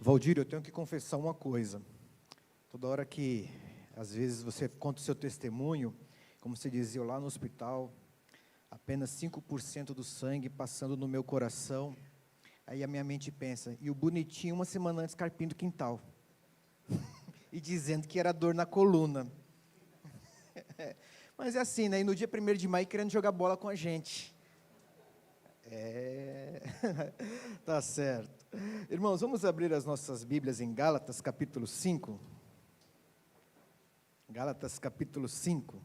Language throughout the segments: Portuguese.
Valdir, eu tenho que confessar uma coisa. Toda hora que, às vezes, você conta o seu testemunho, como você dizia, eu lá no hospital, apenas 5% do sangue passando no meu coração, aí a minha mente pensa, e o bonitinho uma semana antes carpindo o quintal, e dizendo que era dor na coluna. Mas é assim, né? E no dia 1º de maio querendo jogar bola com a gente. Tá certo. Irmãos, vamos abrir as nossas Bíblias em Gálatas capítulo 5. Gálatas capítulo 5.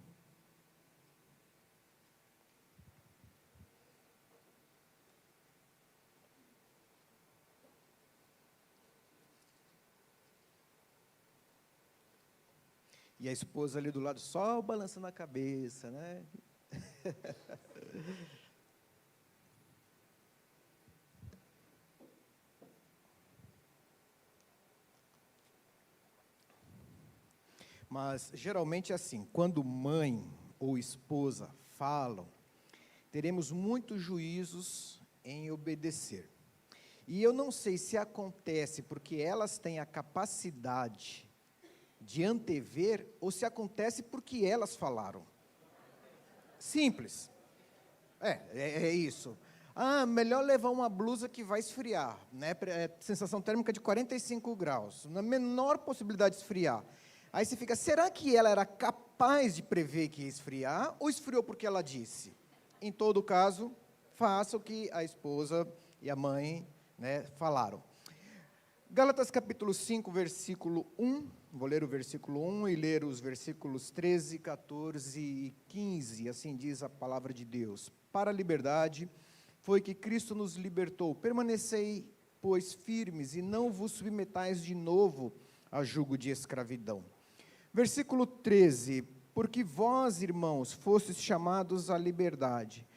E a esposa ali do lado só balançando a cabeça, né? Mas, geralmente é assim, quando mãe ou esposa falam, teremos muitos juízos em obedecer. E eu não sei se acontece porque elas têm a capacidade de antever, ou se acontece porque elas falaram. Simples. É isso. Ah, melhor levar uma blusa que vai esfriar, né? Sensação térmica de 45 graus, na menor possibilidade de esfriar. Aí você fica, será que ela era capaz de prever que ia esfriar, ou esfriou porque ela disse? Em todo caso, faça o que a esposa e a mãe, né, falaram. Gálatas capítulo 5, versículo 1, vou ler o versículo 1 e ler os versículos 13, 14 e 15, assim diz a palavra de Deus. Para a liberdade foi que Cristo nos libertou, permanecei, pois, firmes, e não vos submetais de novo a jugo de escravidão. Versículo 13, porque vós, irmãos, fostes chamados à liberdade,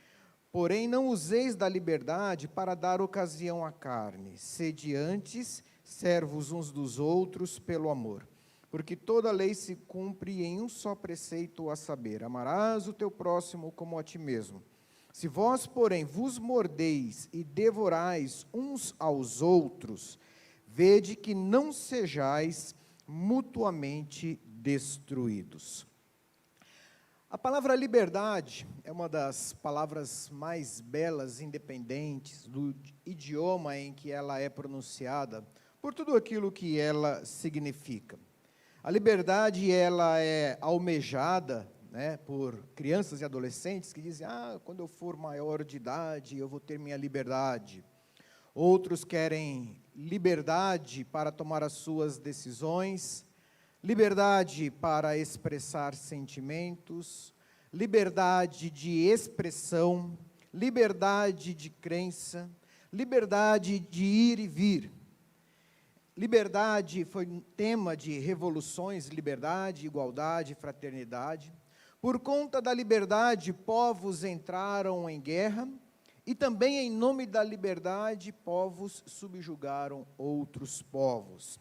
porém não useis da liberdade para dar ocasião à carne, sede antes servos uns dos outros pelo amor. Porque toda a lei se cumpre em um só preceito, a saber, amarás o teu próximo como a ti mesmo. Se vós, porém, vos mordeis e devorais uns aos outros, vede que não sejais mutuamente destruídos. A palavra liberdade é uma das palavras mais belas, independentes, do idioma em que ela é pronunciada, por tudo aquilo que ela significa. A liberdade, ela é almejada, né, por crianças e adolescentes que dizem, quando eu for maior de idade, eu vou ter minha liberdade. Outros querem liberdade para tomar as suas decisões, liberdade para expressar sentimentos, liberdade de expressão, liberdade de crença, liberdade de ir e vir. Liberdade foi tema de revoluções, liberdade, igualdade, fraternidade. Por conta da liberdade, povos entraram em guerra, e também em nome da liberdade, povos subjugaram outros povos.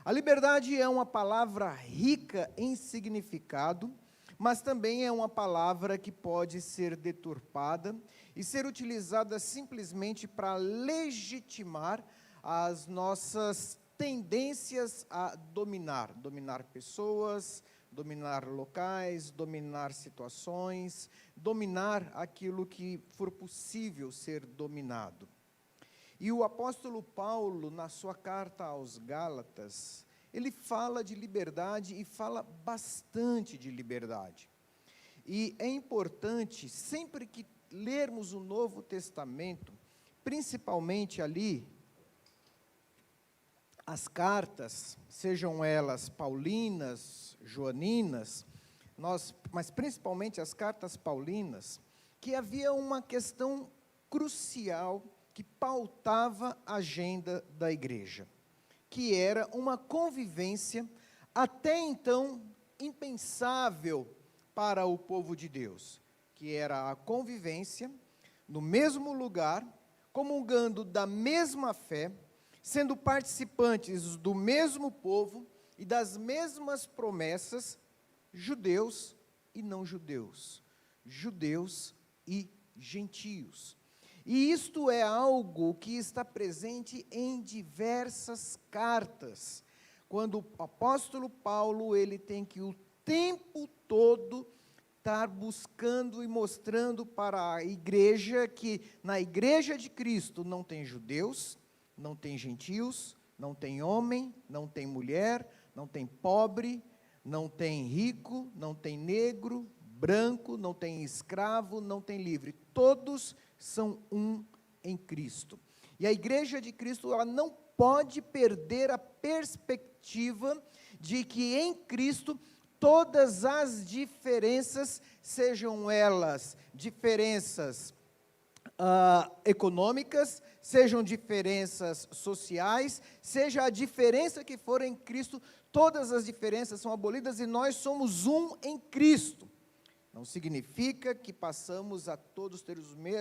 A liberdade é uma palavra rica em significado, mas também é uma palavra que pode ser deturpada e ser utilizada simplesmente para legitimar as nossas tendências a dominar pessoas, dominar locais, dominar situações, dominar aquilo que for possível ser dominado. E o apóstolo Paulo, na sua carta aos Gálatas, ele fala de liberdade e fala bastante de liberdade. E é importante, sempre que lermos o Novo Testamento, principalmente ali, as cartas, sejam elas paulinas, joaninas, mas principalmente as cartas paulinas, que havia uma questão crucial que pautava a agenda da igreja, que era uma convivência até então impensável para o povo de Deus, que era a convivência no mesmo lugar, comungando da mesma fé, sendo participantes do mesmo povo e das mesmas promessas, judeus e não judeus, judeus e gentios. E isto é algo que está presente em diversas cartas. Quando o apóstolo Paulo, ele tem que o tempo todo estar buscando e mostrando para a igreja que na igreja de Cristo não tem judeus, não tem gentios, não tem homem, não tem mulher, não tem pobre, não tem rico, não tem negro, branco, não tem escravo, não tem livre. Todos são um em Cristo. E a igreja de Cristo, ela não pode perder a perspectiva de que em Cristo todas as diferenças, sejam elas diferenças econômicas, sejam diferenças sociais, seja a diferença que for em Cristo, todas as diferenças são abolidas e nós somos um em Cristo. Não significa que passamos a todos ter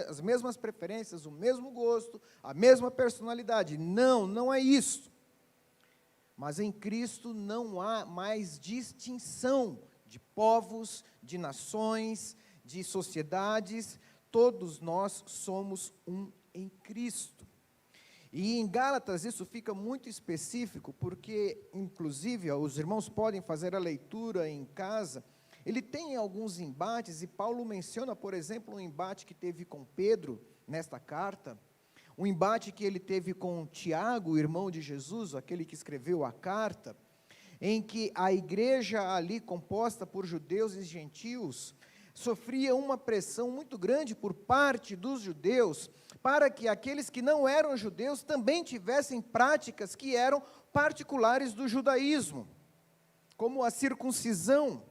as mesmas preferências, o mesmo gosto, a mesma personalidade. Não, não é isso. Mas em Cristo não há mais distinção de povos, de nações, de sociedades. Todos nós somos um em Cristo. E em Gálatas isso fica muito específico, porque, inclusive, os irmãos podem fazer a leitura em casa. Ele tem alguns embates, e Paulo menciona, por exemplo, um embate que teve com Pedro, nesta carta, um embate que ele teve com Tiago, o irmão de Jesus, aquele que escreveu a carta, em que a igreja ali, composta por judeus e gentios, sofria uma pressão muito grande por parte dos judeus, para que aqueles que não eram judeus também tivessem práticas que eram particulares do judaísmo, como a circuncisão,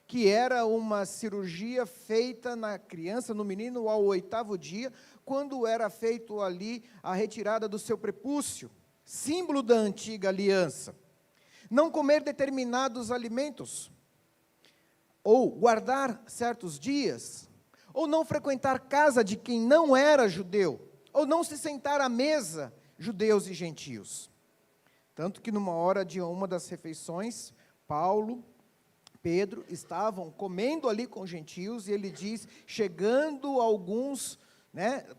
que era uma cirurgia feita na criança, no menino, ao 8º dia, quando era feito ali a retirada do seu prepúcio, símbolo da antiga aliança. Não comer determinados alimentos, ou guardar certos dias, ou não frequentar casa de quem não era judeu, ou não se sentar à mesa, judeus e gentios. Tanto que numa hora de uma das refeições, Pedro estavam comendo ali com gentios, e ele diz, chegando alguns,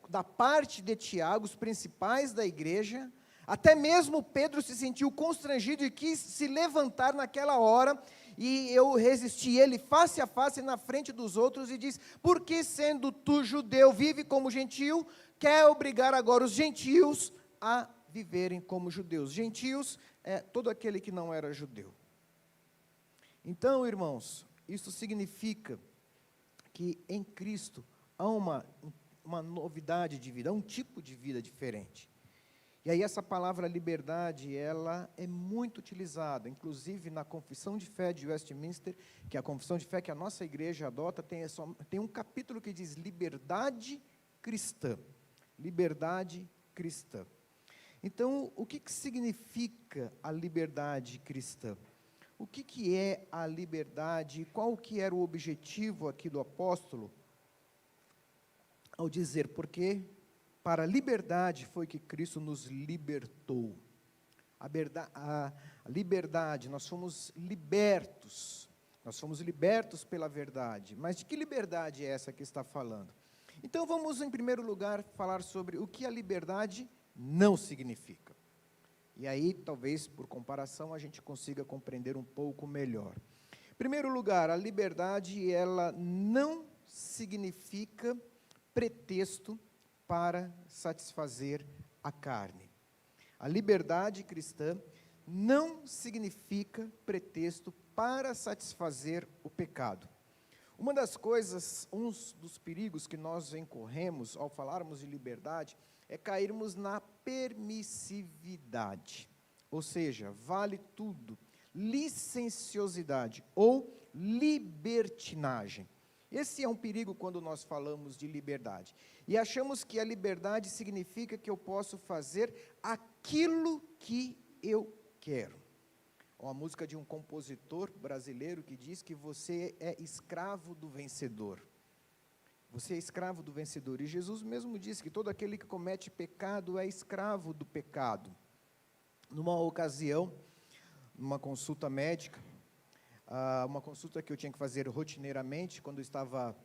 da parte de Tiago, os principais da igreja, até mesmo Pedro se sentiu constrangido e quis se levantar naquela hora, e eu resisti ele face a face na frente dos outros, e diz, por que sendo tu judeu, vive como gentio, quer obrigar agora os gentios a viverem como judeus? Gentios é todo aquele que não era judeu. Então, irmãos, isso significa que em Cristo há uma novidade de vida, há um tipo de vida diferente. E aí essa palavra liberdade, ela é muito utilizada, inclusive na Confissão de Fé de Westminster, que é a Confissão de Fé que a nossa igreja adota, tem um capítulo que diz liberdade cristã. Liberdade cristã. Então, o que significa a liberdade cristã? O que é a liberdade? Qual que era o objetivo aqui do apóstolo? Ao dizer, porque para a liberdade foi que Cristo nos libertou. A liberdade, nós fomos libertos pela verdade. Mas de que liberdade é essa que está falando? Então vamos, em primeiro lugar, falar sobre o que a liberdade não significa. E aí, talvez, por comparação, a gente consiga compreender um pouco melhor. Em primeiro lugar, a liberdade, ela não significa pretexto para satisfazer a carne. A liberdade cristã não significa pretexto para satisfazer o pecado. Uma das coisas, um dos perigos que nós incorremos ao falarmos de liberdade, é cairmos na permissividade, ou seja, vale tudo, licenciosidade ou libertinagem. Esse é um perigo quando nós falamos de liberdade. E achamos que a liberdade significa que eu posso fazer aquilo que eu quero. Uma música de um compositor brasileiro que diz que você é escravo do vencedor. Você é escravo do vencedor. E Jesus mesmo disse que todo aquele que comete pecado é escravo do pecado. Numa ocasião, numa consulta médica, uma consulta que eu tinha que fazer rotineiramente, quando eu estava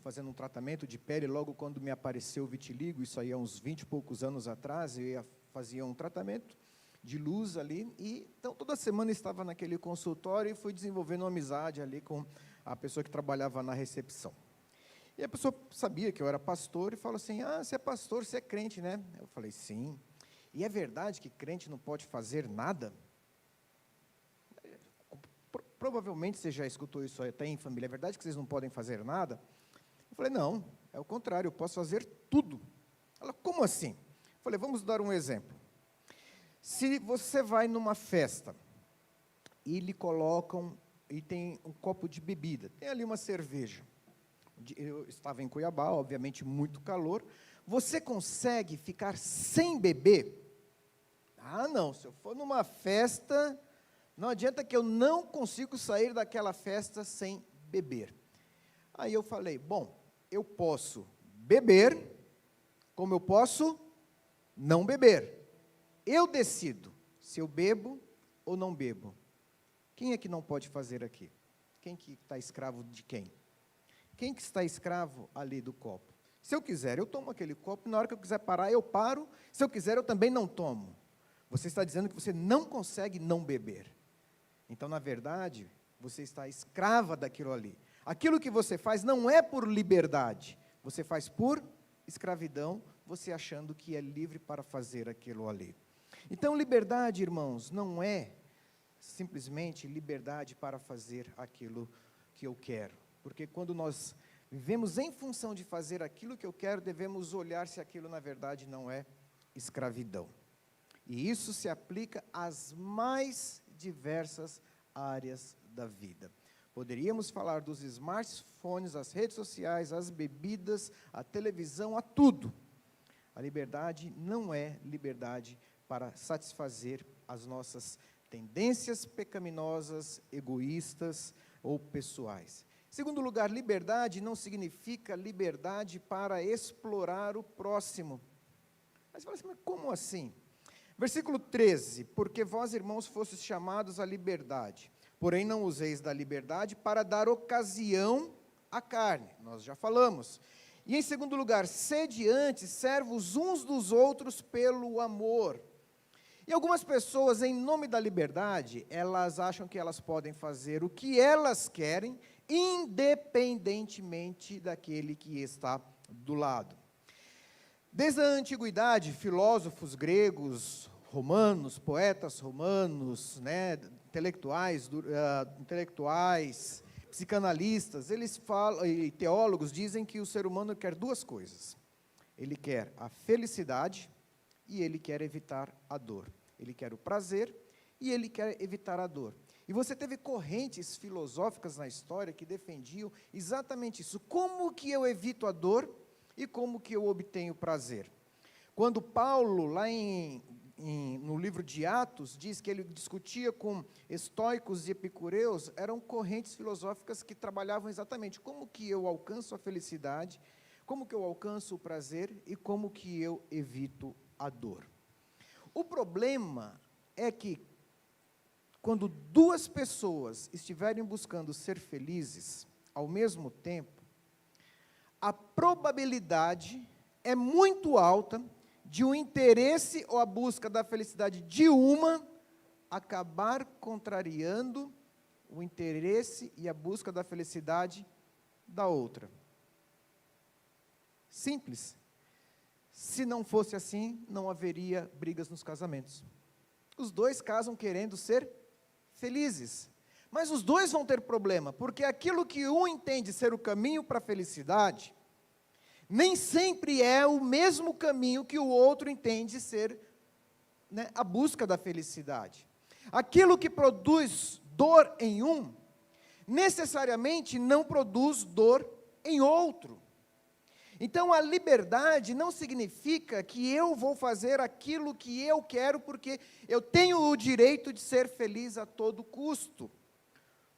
fazendo um tratamento de pele, logo quando me apareceu o vitiligo, isso aí há uns 20 e poucos anos atrás, fazia um tratamento de luz ali, e então toda semana estava naquele consultório e fui desenvolvendo uma amizade ali com a pessoa que trabalhava na recepção. E a pessoa sabia que eu era pastor e falou assim, você é pastor, você é crente, né? Eu falei, sim. E é verdade que crente não pode fazer nada? Provavelmente você já escutou isso até em família. É verdade que vocês não podem fazer nada? Eu falei, não, é o contrário, eu posso fazer tudo. Ela, como assim? Eu falei, vamos dar um exemplo. Se você vai numa festa e lhe colocam, e tem um copo de bebida, tem ali uma cerveja. Eu estava em Cuiabá, obviamente muito calor. Você consegue ficar sem beber? Não, se eu for numa festa, não adianta que eu não consigo sair daquela festa sem beber. Aí eu falei, bom, eu posso beber, como eu posso não beber. Eu decido se eu bebo ou não bebo. Quem é que não pode fazer aqui? Quem que está escravo de quem? Quem que está escravo ali do copo? Se eu quiser, eu tomo aquele copo, na hora que eu quiser parar, eu paro. Se eu quiser, eu também não tomo. Você está dizendo que você não consegue não beber. Então, na verdade, você está escrava daquilo ali. Aquilo que você faz não é por liberdade, você faz por escravidão, você achando que é livre para fazer aquilo ali. Então, liberdade, irmãos, não é simplesmente liberdade para fazer aquilo que eu quero. Porque quando nós vivemos em função de fazer aquilo que eu quero, devemos olhar se aquilo, na verdade, não é escravidão. E isso se aplica às mais diversas áreas da vida. Poderíamos falar dos smartphones, as redes sociais, as bebidas, a televisão, a tudo. A liberdade não é liberdade para satisfazer as nossas tendências pecaminosas, egoístas ou pessoais. Em segundo lugar, liberdade não significa liberdade para explorar o próximo. Mas você fala assim, mas como assim? Versículo 13, porque vós, irmãos, fostes chamados à liberdade, porém não useis da liberdade para dar ocasião à carne. Nós já falamos. E em segundo lugar, sede antes servos uns dos outros pelo amor. E algumas pessoas, em nome da liberdade, elas acham que elas podem fazer o que elas querem, independentemente daquele que está do lado. Desde a antiguidade, filósofos gregos, romanos, poetas romanos, intelectuais, psicanalistas, eles falam, e teólogos dizem que o ser humano quer duas coisas. Ele quer a felicidade e ele quer evitar a dor. Ele quer o prazer e ele quer evitar a dor. E você teve correntes filosóficas na história que defendiam exatamente isso. Como que eu evito a dor e como que eu obtenho prazer? Quando Paulo, lá no livro de Atos, diz que ele discutia com estoicos e epicureus, eram correntes filosóficas que trabalhavam exatamente como que eu alcanço a felicidade, como que eu alcanço o prazer e como que eu evito a dor. O problema é que, quando duas pessoas estiverem buscando ser felizes ao mesmo tempo, a probabilidade é muito alta de o interesse ou a busca da felicidade de uma acabar contrariando o interesse e a busca da felicidade da outra. Simples. Se não fosse assim, não haveria brigas nos casamentos. Os dois casam querendo ser felizes. Mas os dois vão ter problema, porque aquilo que um entende ser o caminho para a felicidade, nem sempre é o mesmo caminho que o outro entende ser a busca da felicidade. Aquilo que produz dor em um, necessariamente não produz dor em outro. Então, a liberdade não significa que eu vou fazer aquilo que eu quero, porque eu tenho o direito de ser feliz a todo custo.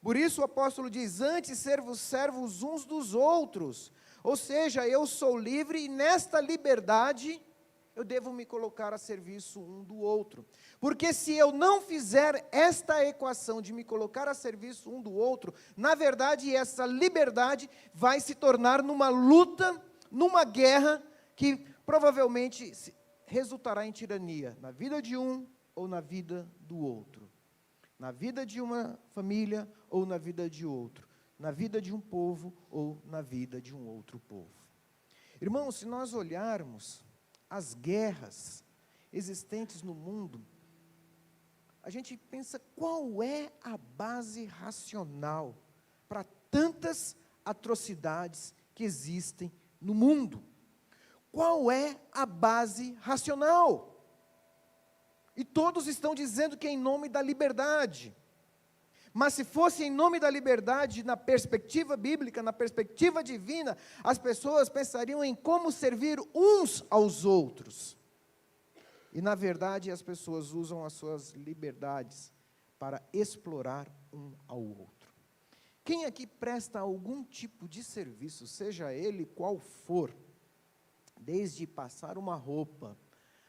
Por isso o apóstolo diz, antes servos uns dos outros. Ou seja, eu sou livre e nesta liberdade eu devo me colocar a serviço um do outro. Porque se eu não fizer esta equação de me colocar a serviço um do outro, na verdade, essa liberdade vai se tornar numa luta, numa guerra, que provavelmente resultará em tirania, na vida de um ou na vida do outro. Na vida de uma família ou na vida de outro. Na vida de um povo ou na vida de um outro povo. Irmãos, se nós olharmos as guerras existentes no mundo, a gente pensa qual é a base racional para tantas atrocidades que existem no mundo. Qual é a base racional? E todos estão dizendo que é em nome da liberdade. Mas se fosse em nome da liberdade, na perspectiva bíblica, na perspectiva divina, as pessoas pensariam em como servir uns aos outros. E na verdade as pessoas usam as suas liberdades para explorar um ao outro. Quem aqui presta algum tipo de serviço, seja ele qual for, desde passar uma roupa,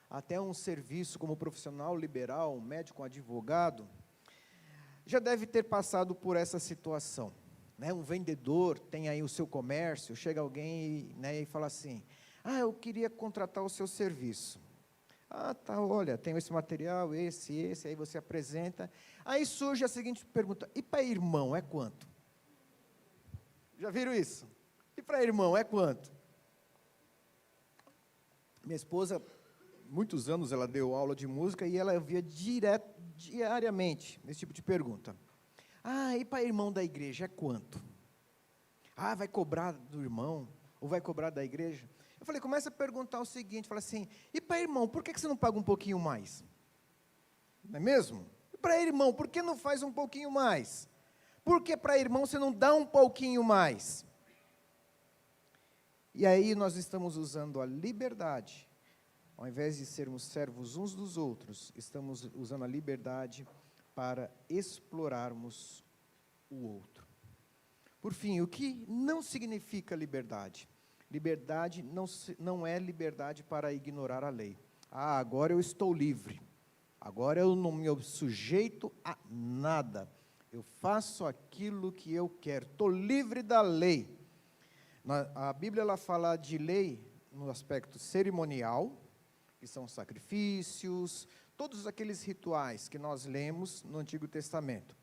até um serviço como profissional liberal, um médico, um advogado, já deve ter passado por essa situação, né? Um vendedor tem aí o seu comércio, chega alguém, né, e fala assim, eu queria contratar o seu serviço. Tá, olha, tenho esse material, esse, aí você apresenta. Aí surge a seguinte pergunta, e para irmão é quanto? Já viram isso? E para irmão é quanto? Minha esposa, muitos anos ela deu aula de música e ela via diariamente esse tipo de pergunta. E para irmão da igreja é quanto? Vai cobrar do irmão? Ou vai cobrar da igreja? Eu falei, começa a perguntar o seguinte, fala assim, e para irmão, por que você não paga um pouquinho mais? Não é mesmo? E para irmão, por que não faz um pouquinho mais? Por que para irmão você não dá um pouquinho mais? E aí nós estamos usando a liberdade. Ao invés de sermos servos uns dos outros, estamos usando a liberdade para explorarmos o outro. Por fim, o que não significa liberdade? Liberdade não é liberdade para ignorar a lei. Agora eu estou livre. Agora eu não me sujeito a nada. Eu faço aquilo que eu quero. Estou livre da lei. A Bíblia ela fala de lei no aspecto cerimonial, que são sacrifícios, todos aqueles rituais que nós lemos no Antigo Testamento.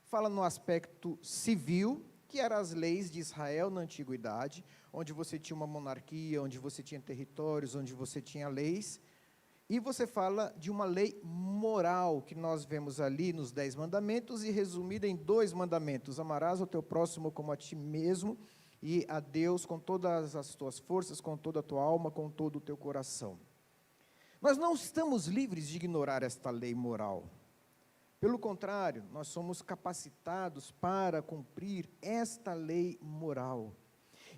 Fala no aspecto civil, que eram as leis de Israel na Antiguidade, onde você tinha uma monarquia, onde você tinha territórios, onde você tinha leis. E você fala de uma lei moral, que nós vemos ali nos 10 mandamentos, e resumida em 2 mandamentos. Amarás o teu próximo como a ti mesmo, e a Deus com todas as tuas forças, com toda a tua alma, com todo o teu coração. Nós não estamos livres de ignorar esta lei moral. Pelo contrário, nós somos capacitados para cumprir esta lei moral.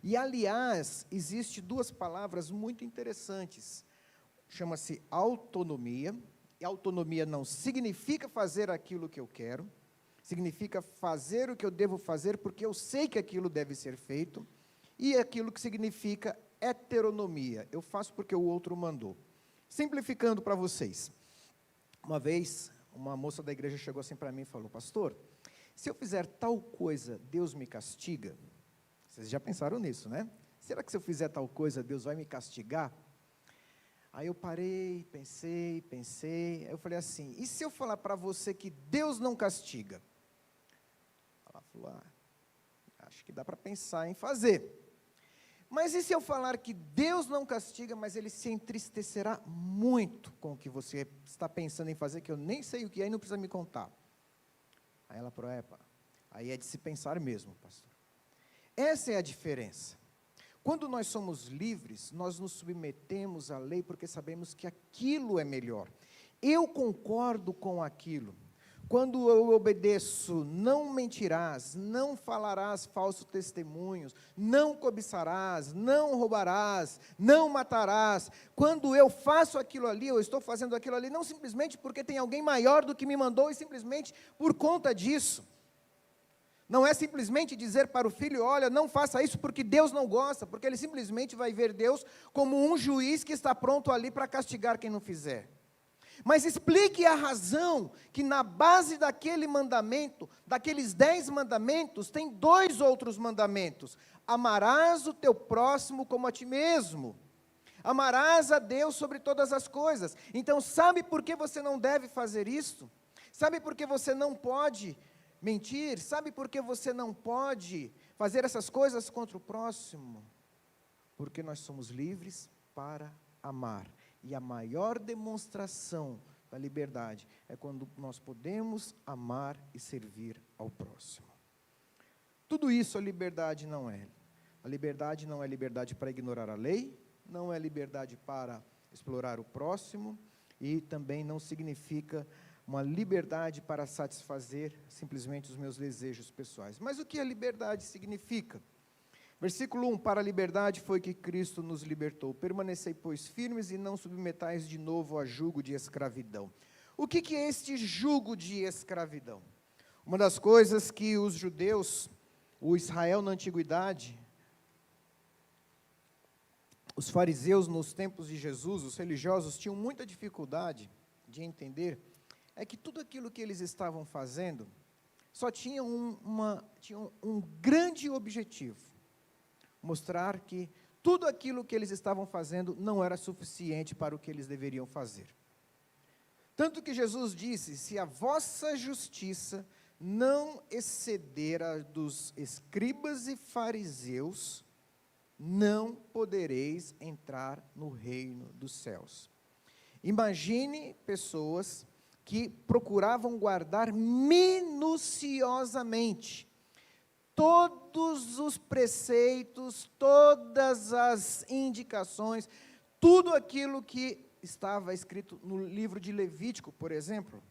E, aliás, existem 2 palavras muito interessantes. Chama-se autonomia. E autonomia não significa fazer aquilo que eu quero. Significa fazer o que eu devo fazer porque eu sei que aquilo deve ser feito. E aquilo que significa heteronomia. Eu faço porque o outro mandou. Simplificando para vocês, uma vez, uma moça da igreja chegou assim para mim e falou, pastor, se eu fizer tal coisa, Deus me castiga? Vocês já pensaram nisso, né? Será que se eu fizer tal coisa, Deus vai me castigar? Aí eu parei, pensei, aí eu falei assim, e se eu falar para você que Deus não castiga? Ela falou, acho que dá para pensar em fazer. Mas e se eu falar que Deus não castiga, mas Ele se entristecerá muito com o que você está pensando em fazer, que eu nem sei o que é e não precisa me contar? Aí ela falou, aí é de se pensar mesmo, pastor. Essa é a diferença. Quando nós somos livres, nós nos submetemos à lei porque sabemos que aquilo é melhor. Eu concordo com aquilo. Quando eu obedeço, não mentirás, não falarás falsos testemunhos, não cobiçarás, não roubarás, não matarás. Quando eu faço aquilo ali, eu estou fazendo aquilo ali, não simplesmente porque tem alguém maior do que me mandou, e simplesmente por conta disso. Não é simplesmente dizer para o filho, olha, não faça isso porque Deus não gosta, porque ele simplesmente vai ver Deus como um juiz que está pronto ali para castigar quem não fizer. Mas explique a razão que na base daquele mandamento, daqueles 10 mandamentos, tem 2 outros mandamentos. Amarás o teu próximo como a ti mesmo. Amarás a Deus sobre todas as coisas. Então, sabe por que você não deve fazer isso? Sabe por que você não pode mentir? Sabe por que você não pode fazer essas coisas contra o próximo? Porque nós somos livres para amar. E a maior demonstração da liberdade é quando nós podemos amar e servir ao próximo. Tudo isso a liberdade não é. A liberdade não é liberdade para ignorar a lei, não é liberdade para explorar o próximo, e também não significa uma liberdade para satisfazer simplesmente os meus desejos pessoais. Mas o que a liberdade significa? Versículo 1, para a liberdade foi que Cristo nos libertou. Permanecei, pois, firmes e não submetais de novo a jugo de escravidão. O que é este jugo de escravidão? Uma das coisas que os judeus, o Israel na antiguidade, os fariseus nos tempos de Jesus, os religiosos, tinham muita dificuldade de entender, é que tudo aquilo que eles estavam fazendo, só tinha um grande objetivo. Mostrar que tudo aquilo que eles estavam fazendo não era suficiente para o que eles deveriam fazer. Tanto que Jesus disse, se a vossa justiça não exceder a dos escribas e fariseus, não podereis entrar no reino dos céus. Imagine pessoas que procuravam guardar minuciosamente todos os preceitos, todas as indicações, tudo aquilo que estava escrito no livro de Levítico, por exemplo.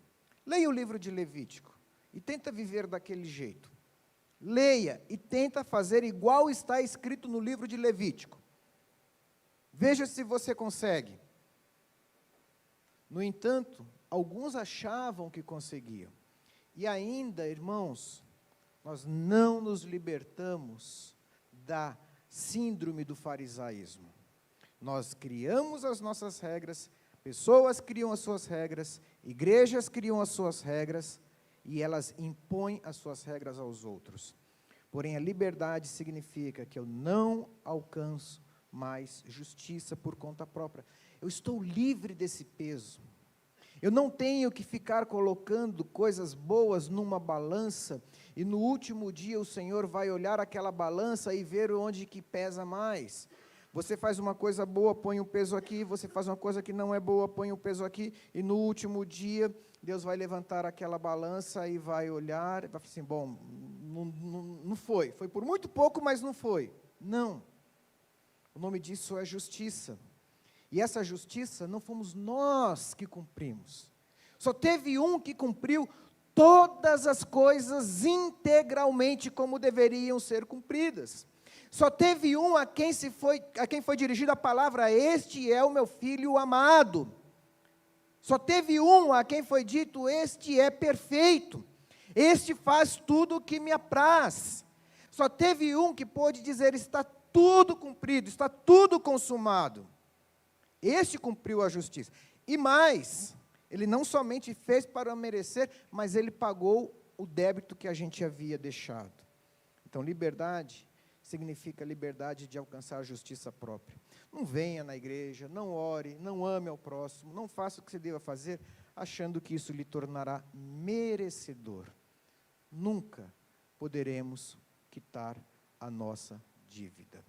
Leia o livro de Levítico e tenta viver daquele jeito. Leia e tenta fazer igual está escrito no livro de Levítico. Veja se você consegue. No entanto, alguns achavam que conseguiam. E ainda, irmãos, nós não nos libertamos da síndrome do farisaísmo. Nós criamos as nossas regras, pessoas criam as suas regras, igrejas criam as suas regras, e elas impõem as suas regras aos outros. Porém, a liberdade significa que eu não alcanço mais justiça por conta própria. Eu estou livre desse peso. Eu não tenho que ficar colocando coisas boas numa balança, e no último dia o Senhor vai olhar aquela balança e ver onde que pesa mais. Você faz uma coisa boa, põe um peso aqui, você faz uma coisa que não é boa, põe um peso aqui, e no último dia, Deus vai levantar aquela balança e vai olhar, e vai falar assim, bom, não foi por muito pouco, mas não foi. Não, o nome disso é justiça. E essa justiça não fomos nós que cumprimos. Só teve um que cumpriu todas as coisas integralmente como deveriam ser cumpridas. Só teve um a quem foi dirigida a palavra, este é o meu filho amado. Só teve um a quem foi dito, este é perfeito. Este faz tudo o que me apraz. Só teve um que pôde dizer, está tudo cumprido, está tudo consumado. Este cumpriu a justiça. E mais, ele não somente fez para merecer, mas ele pagou o débito que a gente havia deixado. Então, liberdade significa liberdade de alcançar a justiça própria. Não venha na igreja, não ore, não ame ao próximo, não faça o que você deva fazer, achando que isso lhe tornará merecedor. Nunca poderemos quitar a nossa dívida.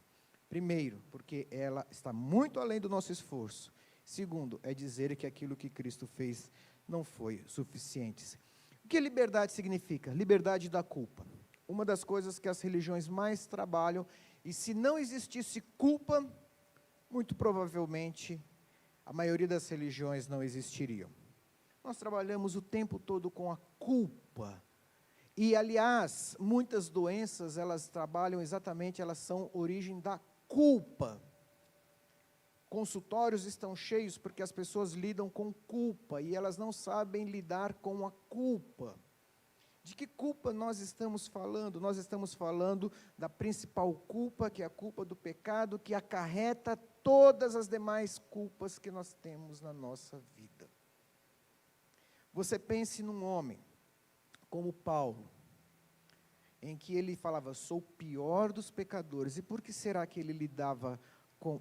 Primeiro, porque ela está muito além do nosso esforço. Segundo, é dizer que aquilo que Cristo fez não foi suficiente. O que liberdade significa? Liberdade da culpa. Uma das coisas que as religiões mais trabalham, e se não existisse culpa, muito provavelmente a maioria das religiões não existiriam. Nós trabalhamos o tempo todo com a culpa. E, aliás, muitas doenças, elas trabalham exatamente, elas são origem da culpa. Consultórios estão cheios porque as pessoas lidam com culpa e elas não sabem lidar com a culpa. De que culpa nós estamos falando? Nós estamos falando da principal culpa, que é a culpa do pecado, que acarreta todas as demais culpas que nós temos na nossa vida. Você pense num homem como Paulo, em que ele falava, sou o pior dos pecadores. E por que será que ele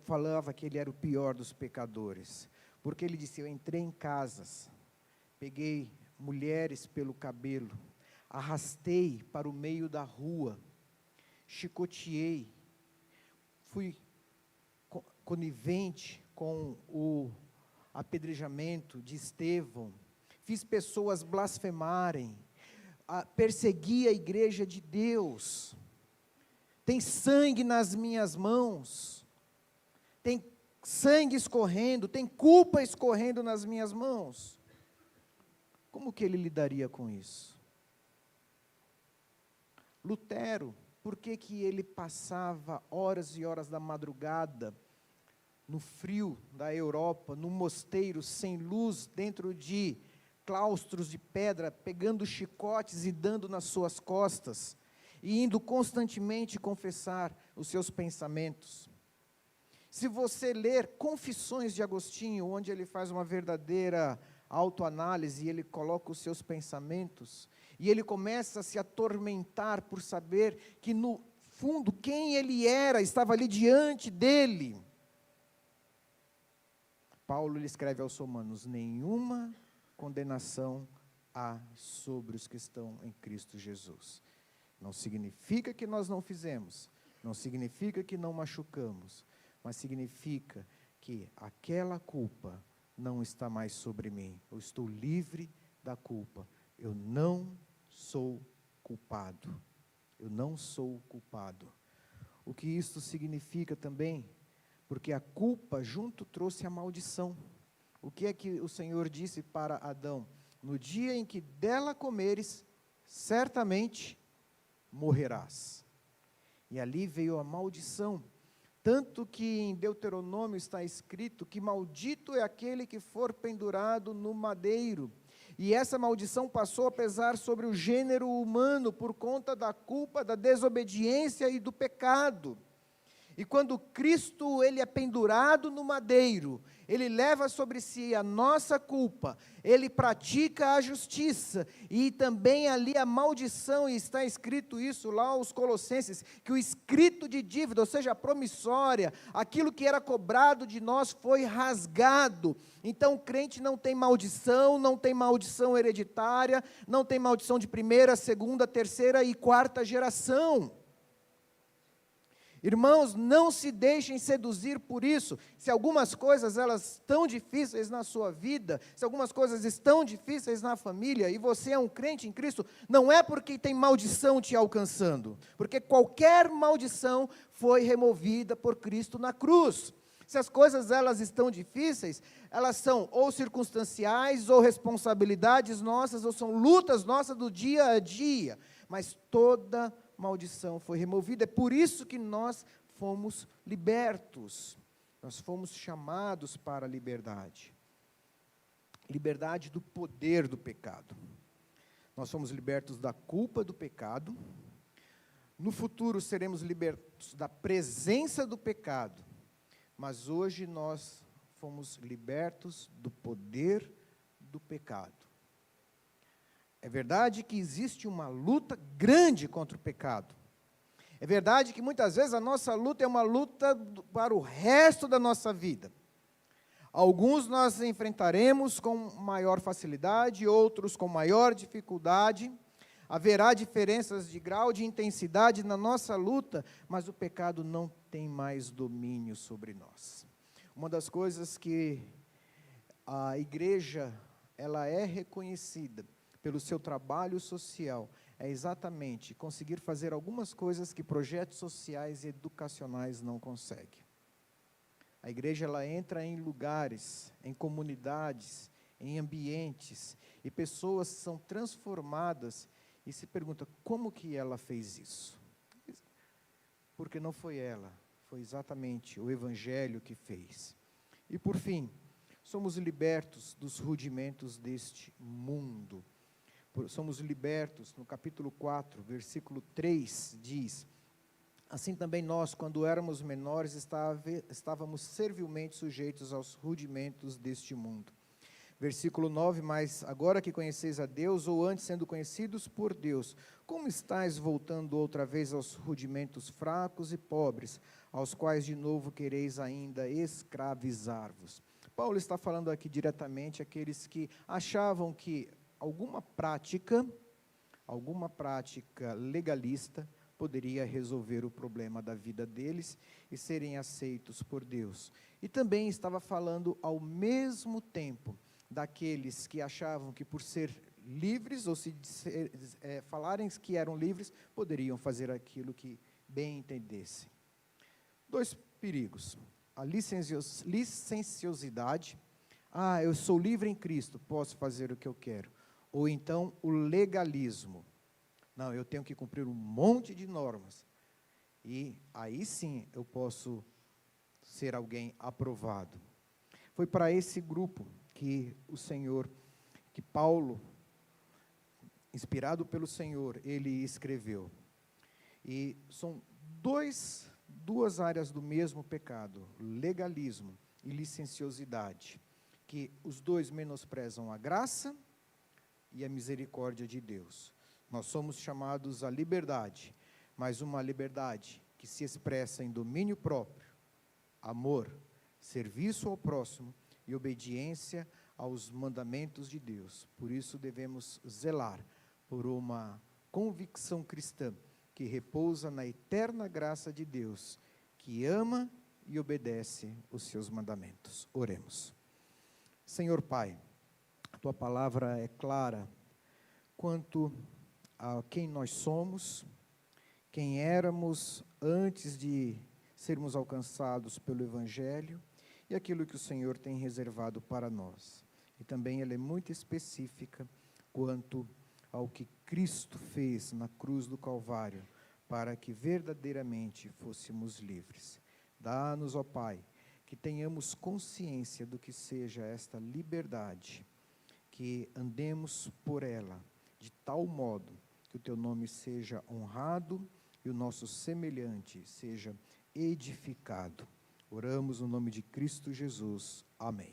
falava que ele era o pior dos pecadores? Porque ele disse, eu entrei em casas, peguei mulheres pelo cabelo, arrastei para o meio da rua, chicoteei, fui conivente com o apedrejamento de Estevão, fiz pessoas blasfemarem, persegui a igreja de Deus, tem sangue nas minhas mãos, tem sangue escorrendo, tem culpa escorrendo nas minhas mãos. Como que ele lidaria com isso? Lutero, por que ele passava horas e horas da madrugada, no frio da Europa, num mosteiro sem luz, dentro de claustros de pedra, pegando chicotes e dando nas suas costas, e indo constantemente confessar os seus pensamentos? Se você ler Confissões de Agostinho, onde ele faz uma verdadeira autoanálise, e ele coloca os seus pensamentos, e ele começa a se atormentar por saber que no fundo, quem ele era, estava ali diante dele. Paulo lhe escreve aos Romanos, nenhuma condenação há sobre os que estão em Cristo Jesus. Não significa que nós não fizemos, não significa que não machucamos, mas significa que aquela culpa não está mais sobre mim. Eu estou livre da culpa. Eu não sou culpado. Eu não sou culpado. O que isso significa também? Porque a culpa junto trouxe a maldição. O que é que o Senhor disse para Adão? No dia em que dela comeres, certamente morrerás. E ali veio a maldição. Tanto que em Deuteronômio está escrito que maldito é aquele que for pendurado no madeiro. E essa maldição passou a pesar sobre o gênero humano por conta da culpa, da desobediência e do pecado. E quando Cristo ele é pendurado no madeiro, ele leva sobre si a nossa culpa, ele pratica a justiça, e também ali a maldição, e está escrito isso lá aos Colossenses, que o escrito de dívida, ou seja, a promissória, aquilo que era cobrado de nós foi rasgado. Então o crente não tem maldição hereditária, não tem maldição de primeira, segunda, terceira e quarta geração. Irmãos, não se deixem seduzir por isso. Se algumas coisas elas estão difíceis na sua vida, se algumas coisas estão difíceis na família, e você é um crente em Cristo, não é porque tem maldição te alcançando, porque qualquer maldição foi removida por Cristo na cruz. Se as coisas elas estão difíceis, elas são ou circunstanciais, ou responsabilidades nossas, ou são lutas nossas do dia a dia, mas toda maldição foi removida. É por isso que nós fomos libertos. Nós fomos chamados para a liberdade. Liberdade do poder do pecado. Nós fomos libertos da culpa do pecado. No futuro seremos libertos da presença do pecado. Mas hoje nós fomos libertos do poder do pecado. É verdade que existe uma luta grande contra o pecado. É verdade que muitas vezes a nossa luta é uma luta para o resto da nossa vida. Alguns nós enfrentaremos com maior facilidade, outros com maior dificuldade. Haverá diferenças de grau, de intensidade na nossa luta, mas o pecado não tem mais domínio sobre nós. Uma das coisas que a igreja ela é reconhecida pelo seu trabalho social, é exatamente conseguir fazer algumas coisas que projetos sociais e educacionais não conseguem. A igreja ela entra em lugares, em comunidades, em ambientes, e pessoas são transformadas e se pergunta, como que ela fez isso? Porque não foi ela, foi exatamente o Evangelho que fez. E por fim, somos libertos dos rudimentos deste mundo. somos libertos. No capítulo 4, versículo 3, diz: assim também nós, quando éramos menores, estávamos servilmente sujeitos aos rudimentos deste mundo. Versículo 9, mas agora que conheceis a Deus, ou antes sendo conhecidos por Deus, como estáis voltando outra vez aos rudimentos fracos e pobres, aos quais de novo quereis ainda escravizar-vos? Paulo está falando aqui diretamente àqueles que achavam que alguma prática legalista poderia resolver o problema da vida deles e serem aceitos por Deus. E também estava falando ao mesmo tempo daqueles que achavam que por ser livres, ou falarem que eram livres, poderiam fazer aquilo que bem entendessem. Dois perigos: a licenciosidade, eu sou livre em Cristo, posso fazer o que eu quero. Ou então o legalismo, não, eu tenho que cumprir um monte de normas, e aí sim eu posso ser alguém aprovado. Foi para esse grupo que Paulo, inspirado pelo Senhor, ele escreveu. E são duas áreas do mesmo pecado, legalismo e licenciosidade, que os dois menosprezam a graça e a misericórdia de Deus. Nós somos chamados à liberdade, mas uma liberdade que se expressa em domínio próprio, amor, serviço ao próximo e obediência aos mandamentos de Deus. Por isso devemos zelar por uma convicção cristã que repousa na eterna graça de Deus, que ama e obedece os seus mandamentos. Oremos. Senhor Pai, a Tua palavra é clara quanto a quem nós somos, quem éramos antes de sermos alcançados pelo Evangelho, e aquilo que o Senhor tem reservado para nós. E também ela é muito específica quanto ao que Cristo fez na cruz do Calvário, para que verdadeiramente fôssemos livres. Dá-nos, ó Pai, que tenhamos consciência do que seja esta liberdade, que andemos por ela, de tal modo que o Teu nome seja honrado e o nosso semelhante seja edificado. Oramos no nome de Cristo Jesus. Amém.